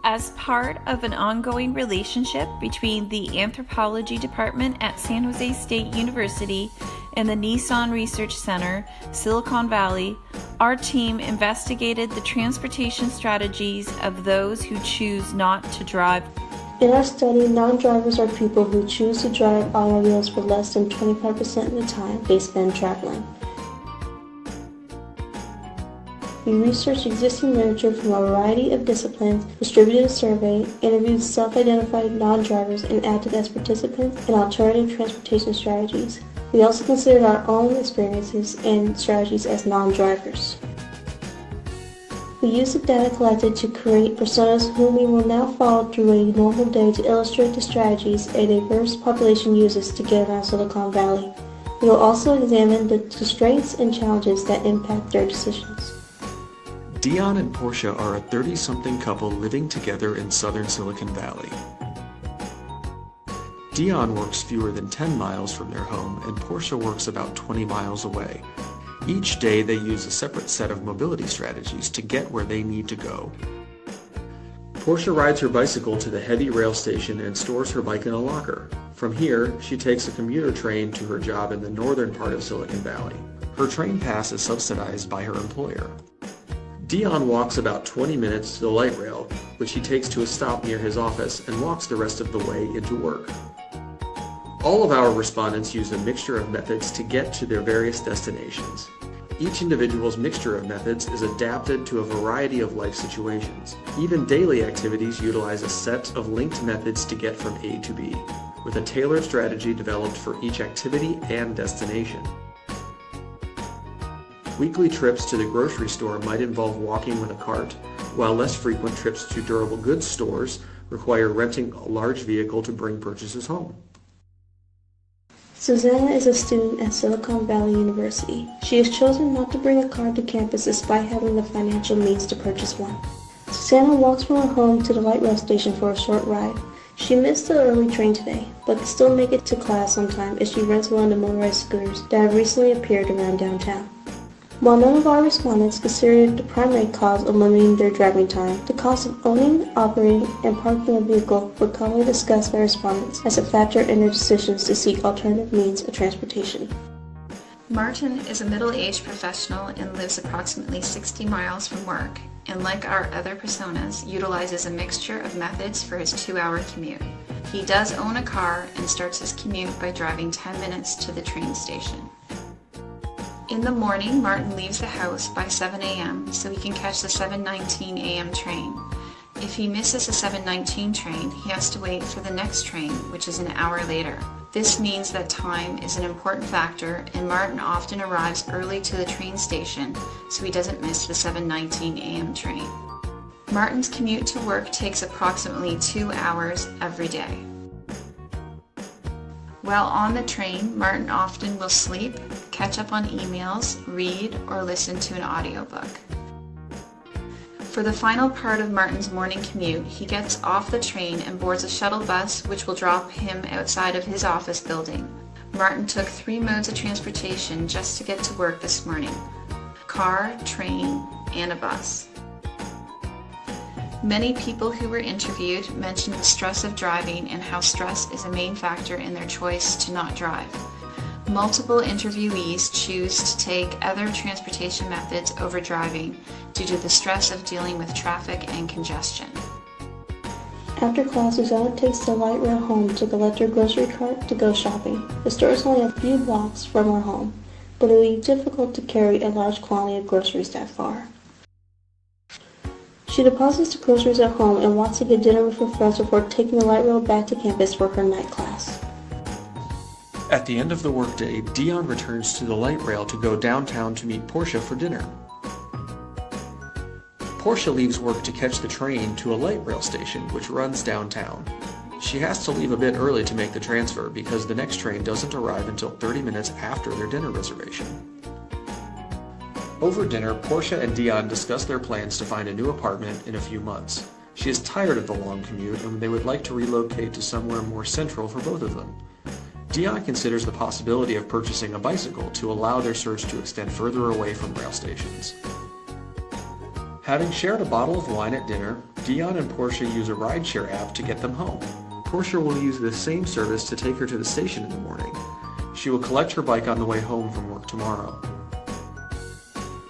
As part of an ongoing relationship between the Anthropology Department at San Jose State University and the Nissan Research Center, Silicon Valley, our team investigated the transportation strategies of those who choose not to drive. In our study, non-drivers are people who choose to drive automobiles for less than 25% of the time they spend traveling. We researched existing literature from a variety of disciplines, distributed a survey, interviewed self-identified non-drivers, and acted as participants in alternative transportation strategies. We also considered our own experiences and strategies as non-drivers. We used the data collected to create personas whom we will now follow through a normal day to illustrate the strategies a diverse population uses to get around Silicon Valley. We will also examine the constraints and challenges that impact their decisions. Dion and Portia are a 30-something couple living together in southern Silicon Valley. Dion works fewer than 10 miles from their home, and Portia works about 20 miles away. Each day they use a separate set of mobility strategies to get where they need to go. Portia rides her bicycle to the heavy rail station and stores her bike in a locker. From here, she takes a commuter train to her job in the northern part of Silicon Valley. Her train pass is subsidized by her employer. Dion walks about 20 minutes to the light rail, which he takes to a stop near his office and walks the rest of the way into work. All of our respondents use a mixture of methods to get to their various destinations. Each individual's mixture of methods is adapted to a variety of life situations. Even daily activities utilize a set of linked methods to get from A to B, with a tailored strategy developed for each activity and destination. Weekly trips to the grocery store might involve walking with a cart, while less frequent trips to durable goods stores require renting a large vehicle to bring purchases home. Susanna is a student at Silicon Valley University. She has chosen not to bring a car to campus despite having the financial means to purchase one. Susanna walks from her home to the light rail station for a short ride. She missed the early train today, but can still make it to class on time as she rents one of the motorized scooters that have recently appeared around downtown. While none of our respondents considered the primary cause of limiting their driving time, the cost of owning, operating, and parking a vehicle were commonly discussed by respondents as a factor in their decisions to seek alternative means of transportation. Martin is a middle-aged professional and lives approximately 60 miles from work, and like our other personas, utilizes a mixture of methods for his 2-hour commute. He does own a car and starts his commute by driving 10 minutes to the train station. In the morning, Martin leaves the house by 7 a.m. so he can catch the 7:19 a.m. train. If he misses the 7:19 train, he has to wait for the next train, which is an hour later. This means that time is an important factor, and Martin often arrives early to the train station so he doesn't miss the 7:19 a.m. train. Martin's commute to work takes approximately 2 hours every day. While on the train, Martin often will sleep, catch up on emails, read, or listen to an audiobook. For the final part of Martin's morning commute, he gets off the train and boards a shuttle bus which will drop him outside of his office building. Martin took 3 modes of transportation just to get to work this morning: car, train, and a bus. Many people who were interviewed mentioned the stress of driving and how stress is a main factor in their choice to not drive. Multiple interviewees choose to take other transportation methods over driving due to the stress of dealing with traffic and congestion. After class, Susanna takes the light rail home to collect her grocery cart to go shopping. The store is only a few blocks from her home, but it will be difficult to carry a large quantity of groceries that far. She deposits the groceries at home and wants to get dinner with her friends before taking the light rail back to campus for her night class. At the end of the workday, Dion returns to the light rail to go downtown to meet Portia for dinner. Portia leaves work to catch the train to a light rail station which runs downtown. She has to leave a bit early to make the transfer because the next train doesn't arrive until 30 minutes after their dinner reservation. Over dinner, Portia and Dion discuss their plans to find a new apartment in a few months. She is tired of the long commute and they would like to relocate to somewhere more central for both of them. Dion considers the possibility of purchasing a bicycle to allow their search to extend further away from rail stations. Having shared a bottle of wine at dinner, Dion and Portia use a rideshare app to get them home. Portia will use this same service to take her to the station in the morning. She will collect her bike on the way home from work tomorrow.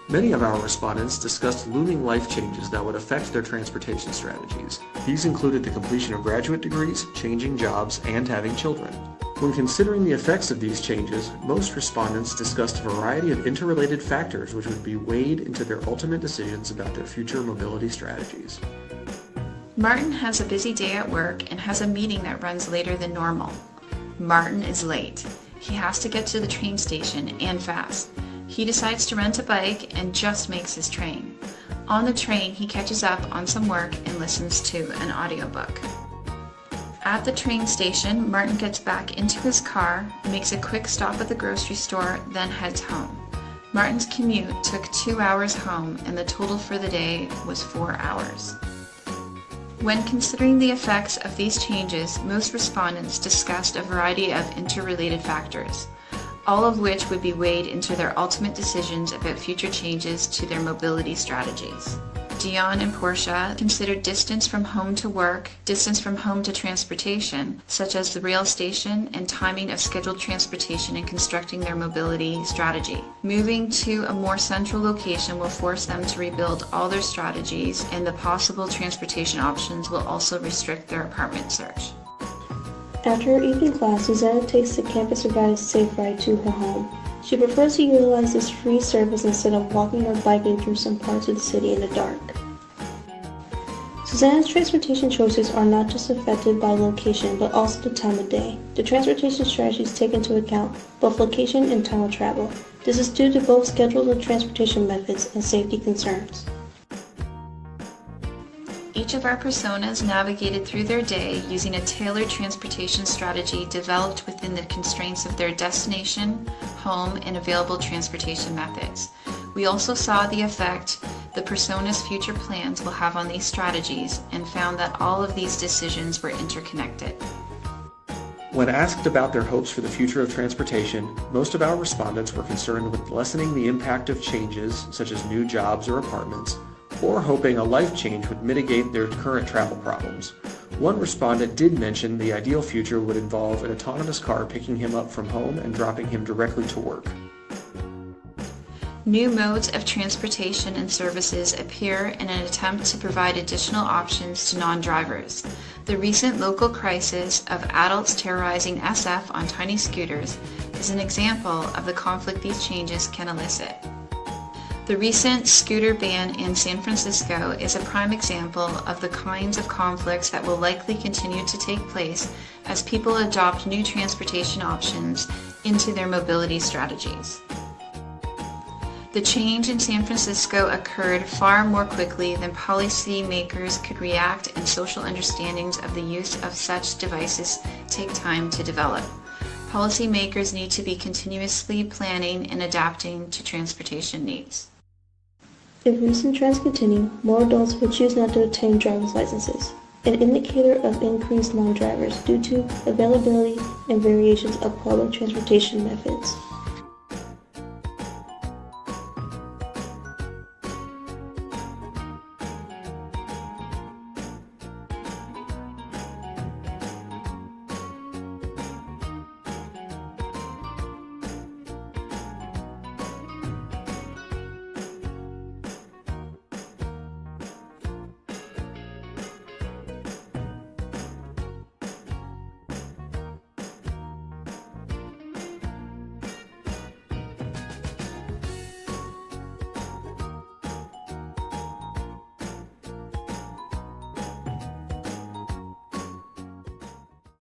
Many of our respondents discussed looming life changes that would affect their transportation strategies. These included the completion of graduate degrees, changing jobs, and having children. When considering the effects of these changes, most respondents discussed a variety of interrelated factors which would be weighed into their ultimate decisions about their future mobility strategies. Martin has a busy day at work and has a meeting that runs later than normal. Martin is late. He has to get to the train station and fast. He decides to rent a bike and just makes his train. On the train, he catches up on some work and listens to an audiobook. At the train station, Martin gets back into his car, makes a quick stop at the grocery store, then heads home. Martin's commute took 2 hours home, and the total for the day was 4 hours. When considering the effects of these changes, most respondents discussed a variety of interrelated factors, all of which would be weighed into their ultimate decisions about future changes to their mobility strategies. Dion and Portia considered distance from home to work, distance from home to transportation, such as the rail station, and timing of scheduled transportation in constructing their mobility strategy. Moving to a more central location will force them to rebuild all their strategies, and the possible transportation options will also restrict their apartment search. After her evening class, Susanna takes the campus-provided safe ride to her home. She prefers to utilize this free service instead of walking or biking through some parts of the city in the dark. Susanna's transportation choices are not just affected by location, but also the time of day. The transportation strategies take into account both location and time of travel. This is due to both scheduled transportation methods and safety concerns. Each of our personas navigated through their day using a tailored transportation strategy developed within the constraints of their destination, home, and available transportation methods. We also saw the effect the persona's future plans will have on these strategies and found that all of these decisions were interconnected. When asked about their hopes for the future of transportation, most of our respondents were concerned with lessening the impact of changes such as new jobs or apartments, or hoping a life change would mitigate their current travel problems. One respondent did mention the ideal future would involve an autonomous car picking him up from home and dropping him directly to work. New modes of transportation and services appear in an attempt to provide additional options to non-drivers. The recent local crisis of adults terrorizing SF on tiny scooters is an example of the conflict these changes can elicit. The recent scooter ban in San Francisco is a prime example of the kinds of conflicts that will likely continue to take place as people adopt new transportation options into their mobility strategies. The change in San Francisco occurred far more quickly than policymakers could react, and social understandings of the use of such devices take time to develop. Policymakers need to be continuously planning and adapting to transportation needs. If recent trends continue, more adults will choose not to obtain driver's licenses, an indicator of increased non-drivers due to availability and variations of public transportation methods.